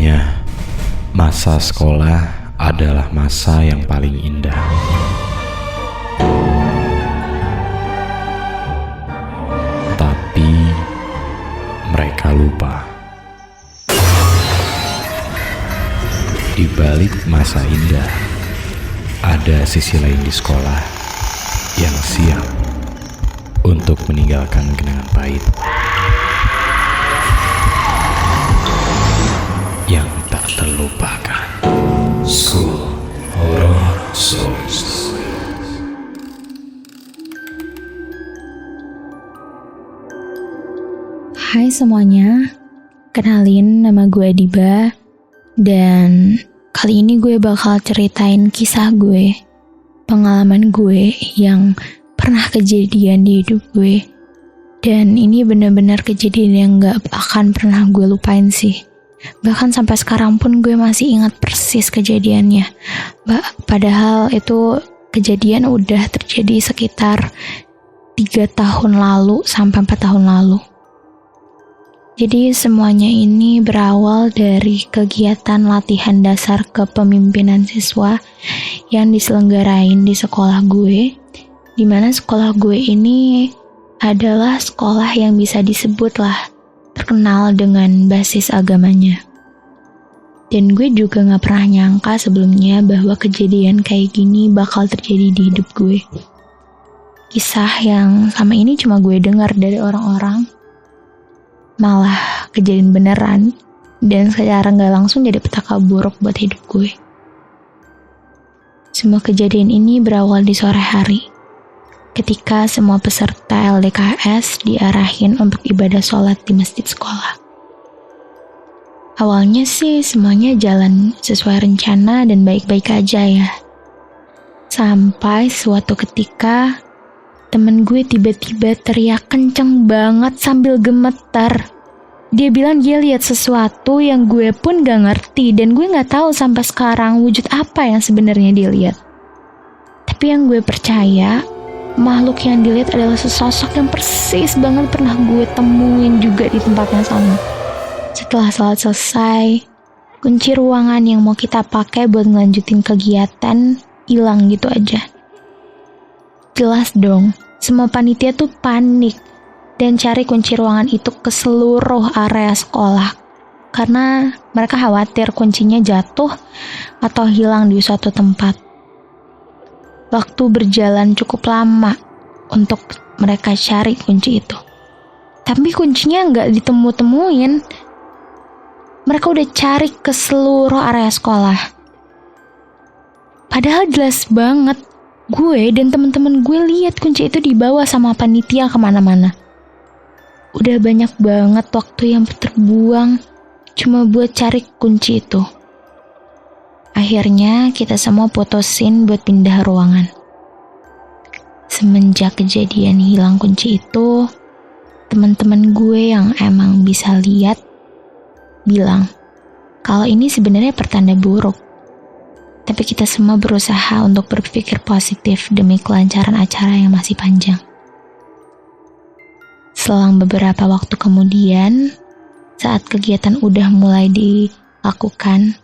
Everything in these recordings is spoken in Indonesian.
Katanya, masa sekolah adalah masa yang paling indah. Tapi mereka lupa. Di balik masa indah, ada sisi lain di sekolah yang siap untuk meninggalkan kenangan pahit yang tak terlupakan. School Horror Stories. Hai semuanya, kenalin nama gue Diba. Dan kali ini gue bakal ceritain kisah gue, pengalaman gue yang pernah kejadian di hidup gue. Dan ini benar-benar kejadian yang gak akan pernah gue lupain sih. Bahkan sampai sekarang pun gue masih ingat persis kejadiannya. Padahal itu kejadian udah terjadi sekitar 3 tahun lalu sampai 4 tahun lalu. Jadi semuanya ini berawal dari kegiatan latihan dasar kepemimpinan siswa yang diselenggarain di sekolah gue, dimana sekolah gue ini adalah sekolah yang bisa disebut lah terkenal dengan basis agamanya. Dan gue juga gak pernah nyangka sebelumnya bahwa kejadian kayak gini bakal terjadi di hidup gue. Kisah yang sama ini cuma gue dengar dari orang-orang, malah kejadian beneran, dan secara gak langsung jadi petaka buruk buat hidup gue. Semua kejadian ini berawal di sore hari, ketika semua peserta LDKS diarahin untuk ibadah sholat di masjid sekolah. Awalnya sih semuanya jalan sesuai rencana dan baik-baik aja ya. Sampai suatu ketika temen gue tiba-tiba teriak kenceng banget sambil gemetar. Dia bilang dia lihat sesuatu yang gue pun gak ngerti, dan gue gak tahu sampai sekarang wujud apa yang sebenarnya dia lihat. Tapi yang gue percaya, makhluk yang dilihat adalah sesosok yang persis banget pernah gue temuin juga di tempat yang sama. Setelah salat selesai, kunci ruangan yang mau kita pakai buat ngelanjutin kegiatan hilang gitu aja. Jelas dong, semua panitia tuh panik dan cari kunci ruangan itu ke seluruh area sekolah karena mereka khawatir kuncinya jatuh atau hilang di suatu tempat. Waktu berjalan cukup lama untuk mereka cari kunci itu. Tapi kuncinya nggak ditemu-temuin. Mereka udah cari ke seluruh area sekolah. Padahal jelas banget, gue dan temen-temen gue lihat kunci itu dibawa sama panitia kemana-mana. Udah banyak banget waktu yang terbuang cuma buat cari kunci itu. Akhirnya kita semua putusin buat pindah ruangan. Semenjak kejadian hilang kunci itu, teman-teman gue yang emang bisa lihat bilang kalau ini sebenarnya pertanda buruk. Tapi kita semua berusaha untuk berpikir positif demi kelancaran acara yang masih panjang. Selang beberapa waktu kemudian, saat kegiatan udah mulai dilakukan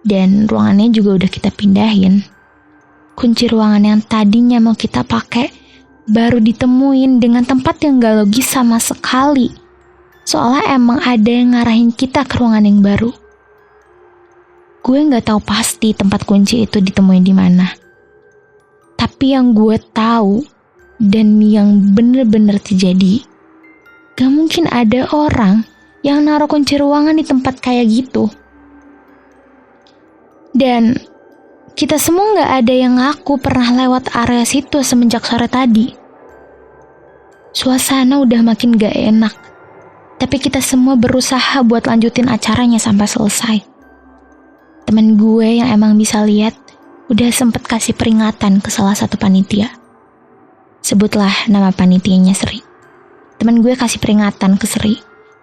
dan ruangannya juga udah kita pindahin, kunci ruangan yang tadinya mau kita pakai baru ditemuin dengan tempat yang gak logis sama sekali. Soalnya emang ada yang ngarahin kita ke ruangan yang baru. Gue gak tahu pasti tempat kunci itu ditemuin di mana. Tapi yang gue tahu dan yang bener-bener terjadi, gak mungkin ada orang yang naruh kunci ruangan di tempat kayak gitu. Dan kita semua gak ada yang ngaku pernah lewat area situ semenjak sore tadi. Suasana udah makin gak enak, tapi kita semua berusaha buat lanjutin acaranya sampai selesai. Temen gue yang emang bisa lihat udah sempet kasih peringatan ke salah satu panitia. Sebutlah nama panitianya Sri. Temen gue kasih peringatan ke Sri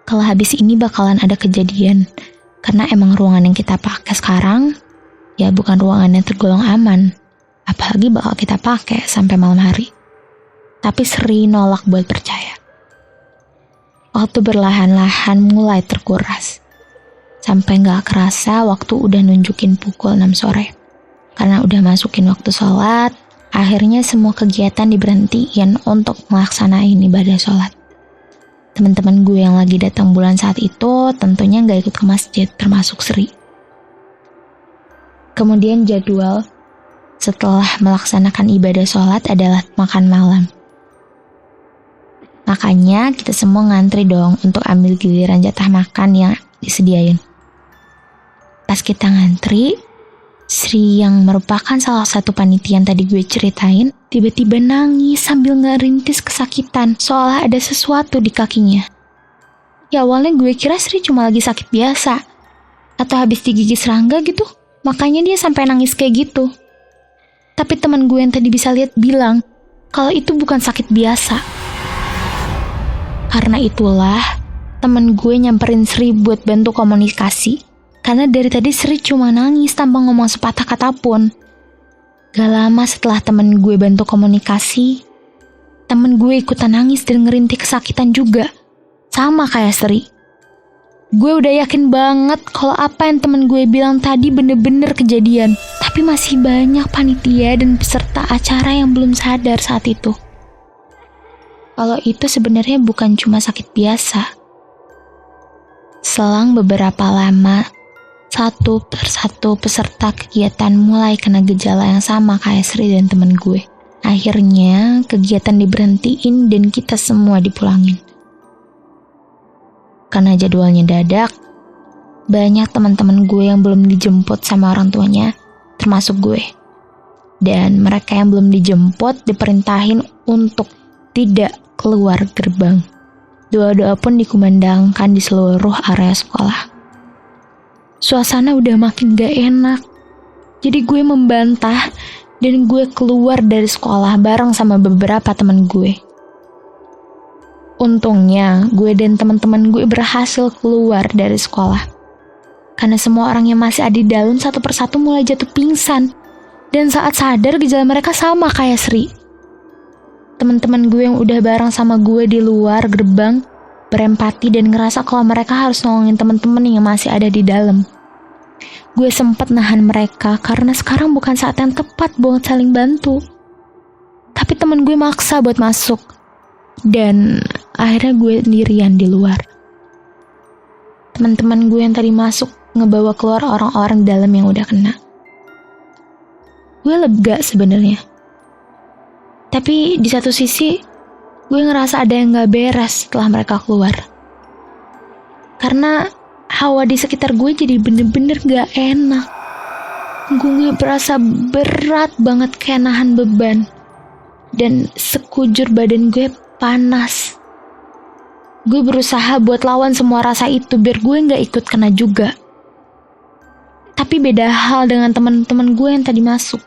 kalau habis ini bakalan ada kejadian, karena emang ruangan yang kita pakai sekarang ya bukan ruangan yang tergolong aman, apalagi bakal kita pakai sampai malam hari. Tapi Sri nolak buat percaya. Waktu berlahan-lahan mulai terkuras. Sampai gak kerasa waktu udah nunjukin pukul 6 sore. Karena udah masukin waktu sholat, akhirnya semua kegiatan diberhentiin untuk melaksanain ibadah sholat. Teman-teman gue yang lagi datang bulan saat itu tentunya gak ikut ke masjid, termasuk Sri. Kemudian jadwal setelah melaksanakan ibadah sholat adalah makan malam. Makanya kita semua ngantri dong untuk ambil giliran jatah makan yang disediain. Pas kita ngantri, Sri yang merupakan salah satu panitia yang tadi gue ceritain, tiba-tiba nangis sambil ngerintis kesakitan, seolah ada sesuatu di kakinya. Ya awalnya gue kira Sri cuma lagi sakit biasa, atau habis digigit serangga gitu, makanya dia sampai nangis kayak gitu. Tapi teman gue yang tadi bisa lihat bilang, kalau itu bukan sakit biasa. Karena itulah, teman gue nyamperin Sri buat bantu komunikasi. Karena dari tadi Sri cuma nangis tanpa ngomong sepatah kata pun. Gak lama setelah temen gue bantu komunikasi, temen gue ikutan nangis dan ngerintih kesakitan juga. Sama kayak Sri. Gue udah yakin banget kalau apa yang temen gue bilang tadi bener-bener kejadian. Tapi masih banyak panitia dan peserta acara yang belum sadar saat itu. Kalau itu sebenarnya bukan cuma sakit biasa. Selang beberapa lama, satu persatu peserta kegiatan mulai kena gejala yang sama kayak Sri dan temen gue. Akhirnya kegiatan diberhentiin dan kita semua dipulangin. Karena jadwalnya dadak, banyak teman-teman gue yang belum dijemput sama orang tuanya, termasuk gue. Dan mereka yang belum dijemput diperintahin untuk tidak keluar gerbang. Doa-doa pun dikumandangkan di seluruh area sekolah. Suasana udah makin gak enak. Jadi gue membantah dan gue keluar dari sekolah bareng sama beberapa teman gue. Untungnya gue dan teman-teman gue berhasil keluar dari sekolah. Karena semua orang yang masih ada di dalam satu persatu mulai jatuh pingsan. Dan saat sadar gejala mereka sama kayak Sri. Teman-teman gue yang udah bareng sama gue di luar gerbang berempati dan ngerasa kalau mereka harus nolongin teman-teman yang masih ada di dalam. Gue sempat nahan mereka karena sekarang bukan saat yang tepat buat saling bantu. Tapi teman gue maksa buat masuk. Dan akhirnya gue sendirian di luar. Teman-teman gue yang tadi masuk ngebawa keluar orang-orang dalam yang udah kena. Gue lega sebenarnya. Tapi di satu sisi, gue ngerasa ada yang gak beres setelah mereka keluar. Karena hawa di sekitar gue jadi bener-bener gak enak. Gue berasa berat banget kayak nahan beban. Dan sekujur badan gue panas. Gue berusaha buat lawan semua rasa itu biar gue gak ikut kena juga. Tapi beda hal dengan teman-teman gue yang tadi masuk.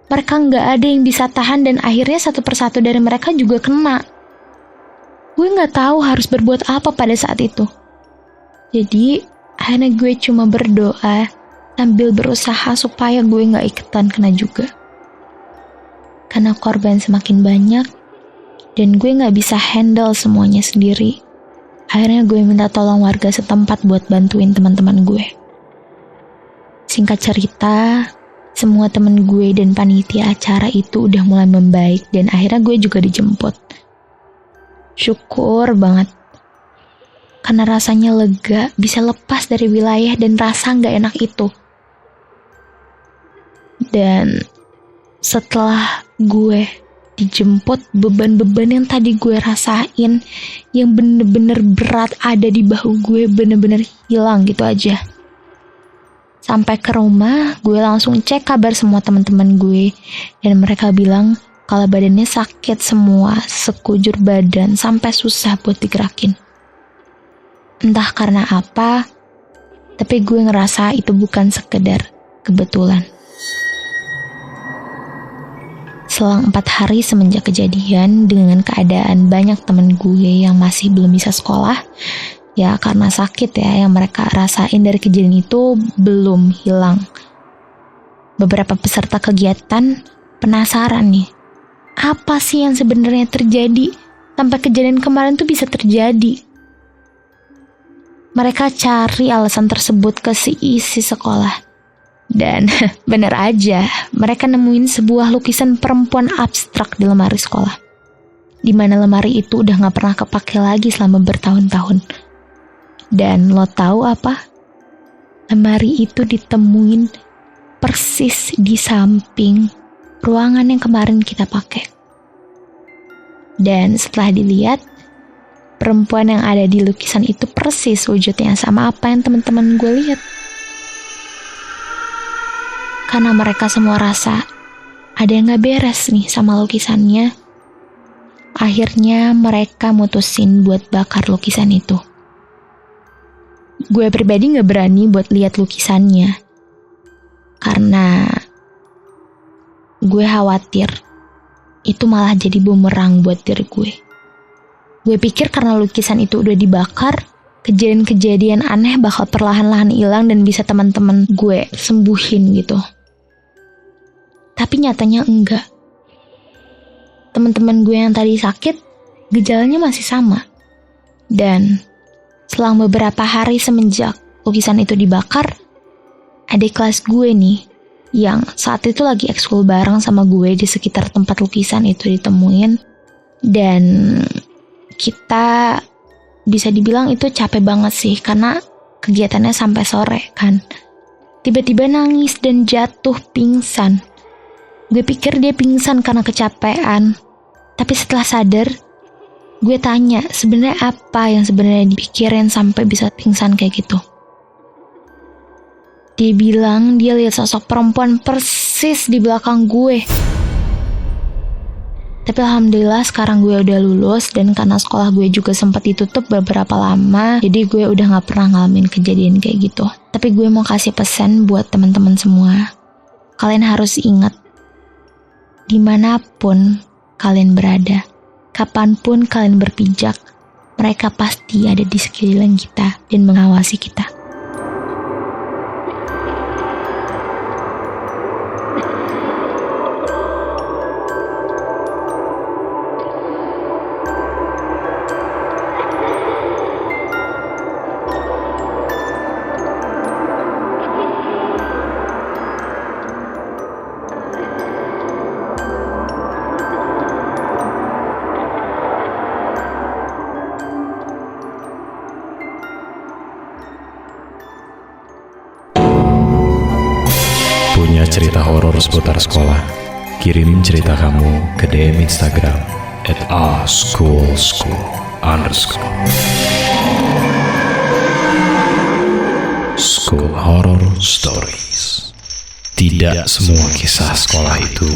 Mereka gak ada yang bisa tahan dan akhirnya satu persatu dari mereka juga kena. Gue gak tahu harus berbuat apa pada saat itu. Jadi akhirnya gue cuma berdoa sambil berusaha supaya gue gak ikutan kena juga. Karena korban semakin banyak dan gue gak bisa handle semuanya sendiri. Akhirnya gue minta tolong warga setempat buat bantuin teman-teman gue. Singkat cerita, semua temen gue dan panitia acara itu udah mulai membaik dan akhirnya gue juga dijemput. Syukur banget. Karena rasanya lega bisa lepas dari wilayah dan rasa gak enak itu. Dan setelah gue dijemput, beban-beban yang tadi gue rasain, yang bener-bener berat ada di bahu gue bener-bener hilang gitu aja. Sampai ke rumah, gue langsung cek kabar semua teman-teman gue. Dan mereka bilang kalau badannya sakit semua, sekujur badan, sampai susah buat digerakin. Entah karena apa, tapi gue ngerasa itu bukan sekedar kebetulan. Selang 4 hari semenjak kejadian, dengan keadaan banyak temen gue yang masih belum bisa sekolah, ya karena sakit ya yang mereka rasain dari kejadian itu belum hilang. Beberapa peserta kegiatan penasaran nih, apa sih yang sebenarnya terjadi sampai kejadian kemarin tuh bisa terjadi? Mereka cari alasan tersebut ke si isi sekolah. Dan bener aja, mereka nemuin sebuah lukisan perempuan abstrak di lemari sekolah. Di mana lemari itu udah gak pernah kepake lagi selama bertahun-tahun. Dan lo tahu apa? Lemari itu ditemuin persis di samping ruangan yang kemarin kita pakai. Dan setelah dilihat, perempuan yang ada di lukisan itu persis wujudnya sama apa yang teman-teman gue lihat. Karena mereka semua rasa ada yang gak beres nih sama lukisannya, akhirnya mereka mutusin buat bakar lukisan itu. Gue pribadi gak berani buat lihat lukisannya, karena gue khawatir itu malah jadi bumerang buat diri gue. Gue pikir karena lukisan itu udah dibakar, kejadian-kejadian aneh bakal perlahan-lahan hilang dan bisa teman-teman gue sembuhin gitu. Tapi nyatanya enggak. Teman-teman gue yang tadi sakit, gejalanya masih sama. Dan selang beberapa hari semenjak lukisan itu dibakar, adik kelas gue nih, yang saat itu lagi ekskul bareng sama gue di sekitar tempat lukisan itu ditemuin. Dan kita bisa dibilang itu capek banget sih, karena kegiatannya sampai sore kan. Tiba-tiba nangis dan jatuh pingsan. Gue pikir dia pingsan karena kecapean. Tapi setelah sadar, gue tanya sebenarnya apa yang sebenarnya dipikirin sampai bisa pingsan kayak gitu. Dia bilang dia lihat sosok perempuan persis di belakang gue. Tapi alhamdulillah sekarang gue udah lulus, dan karena sekolah gue juga sempat ditutup beberapa lama, jadi gue udah gak pernah ngalamin kejadian kayak gitu. Tapi gue mau kasih pesan buat teman-teman semua. Kalian harus ingat, dimanapun kalian berada, kapanpun kalian berpijak, mereka pasti ada di sekeliling kita dan mengawasi kita. Punya cerita horor seputar sekolah? Kirim cerita kamu ke DM Instagram @aschoolschool_. School Horror Stories. Tidak semua kisah sekolah itu